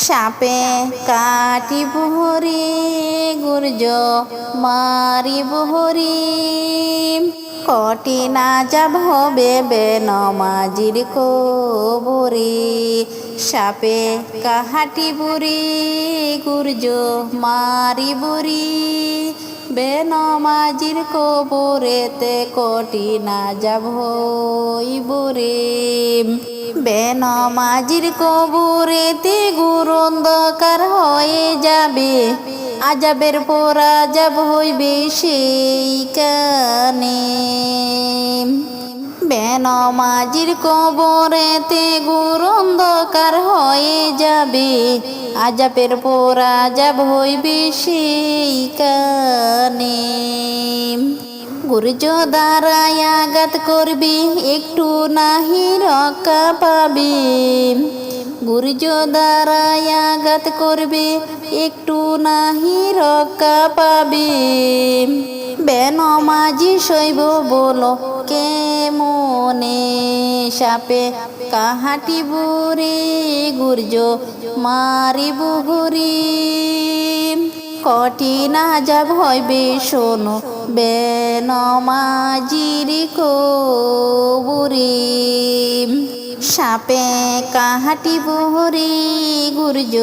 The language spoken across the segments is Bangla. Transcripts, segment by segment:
সাপে কাটিব হরি গুর্জ মারিব হরি কঠিন আযাব হবে বেনমাজির কবরে। সাপে কাহাটিব রে গুর্জ মারিব রে বেনমাজির কবরেতে কঠিন আযাব হইব রে। বেনমাজির কবরেতে ঘোর অন্ধকার হয়ে যাবে, আযাবের পর আযাব হইবে সেইখানে। বেনমাজির কবরেতে ঘোর অন্ধকার হয়ে যাবে, আযাবের পর আযাব হইবে সেইখানে। গুর্জ দ্বারায় আঘাত করবি একটু নাহি রক্ষা পাবি, গুর্জ দ্বারায় আঘাত করবে একটু নাহি রক্ষা পাবি। বেনমাজি সইব বলো কেমনে, সাপে কাহাটিব রে গুর্জ মারিব হরি কঠিন আযাব হইবে শোনো বেনমাজির কবরে। সাপে কাহাটিব হরি গুর্জ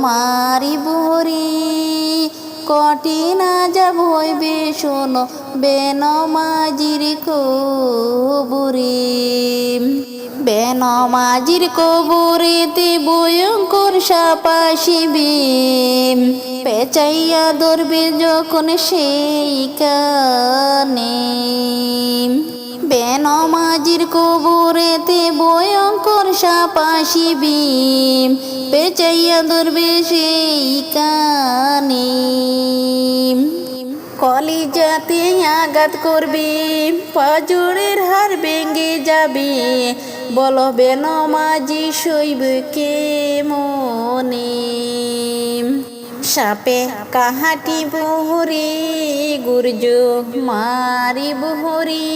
মারিব হরি কঠিন আযাব হইবে শোনো বেনমাজির কবরে। বেনমাজির কবরেতে ভয়ঙ্কর সাপ আসিবে, পেঁচাইয়া ধরবে যখন সেইখানে। বেনমাজির কবরেতে ভয়ঙ্কর সাপ আসিবে, পেঁচাইয়া ধরবে সেইখানে। কলিজাতে আঘাত করবে, পাঁজরের হাড় ভেঙে যাবে, বলো বেনমাজি সইব কেমনে। সাপে কাহাটিব হরি গুর্জ মারিব হরি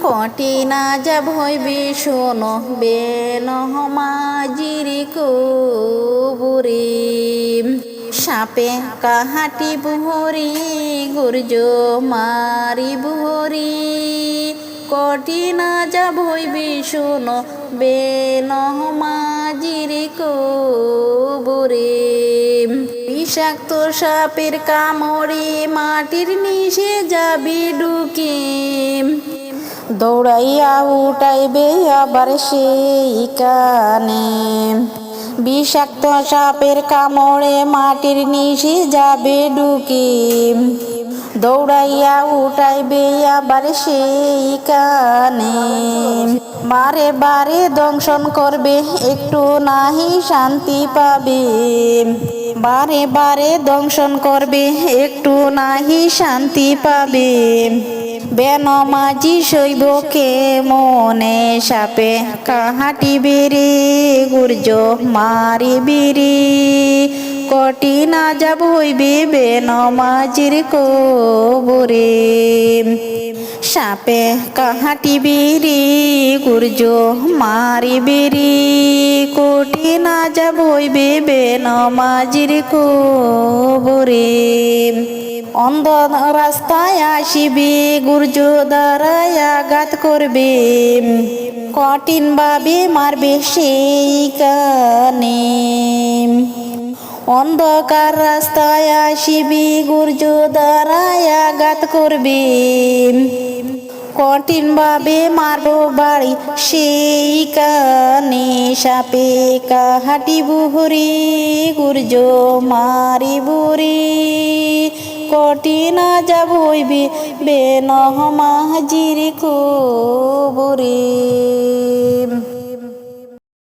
কঠিন আযাব হইবে শোনো বেনমাজির কবরে। সাপে কাহাটিব হরি গুর্জ মারিব হরি কঠিন আযাব হইবে শোনো বেনমাজির কবরে। বিষাক্ত সাপের কামড়ে মাটির নিচে যাবি ঢুকে, দৌড়াইয়া উঠাইবে আবার সেইখানে। বিষাক্ত সাপের কামড়ে মাটির নিচে যাবে ঢুকে, দৌড়াইয়া উঠাইবে আবার সেইখানে। বারে বারে দংশন করবে একটু নাহি শান্তি পাবে, বারে বারে দংশন করবে একটু নাহি শান্তি পাবে। বেনমাজি সইব কেমনে, সাপে কাহাটিবে রে গুর্জ মারিবে রে কঠিন আযাব হইবে বেনমাজির কবরে। সাপে কাহাটিবে রে গুর্জ মারিবে রে কঠিন আযাব হইবে বেনমাজির কবরে। অন্ধ রাস্তায় আসিবে, গুর্জ দ্বারায় আঘাত করবে, কঠিন ভাবে মারবে সেইখানে। অন্ধকার রাস্তায় আসিবি, গুর্জ দ্বারায় আঘাত করবে, কঠিন ভাবে মারব বাড়ি সেইখানে। সাপে কাহাটিব হরি গুর্জ মারিব রে কঠিন আযাব হইবে বেনমাজির কবরে।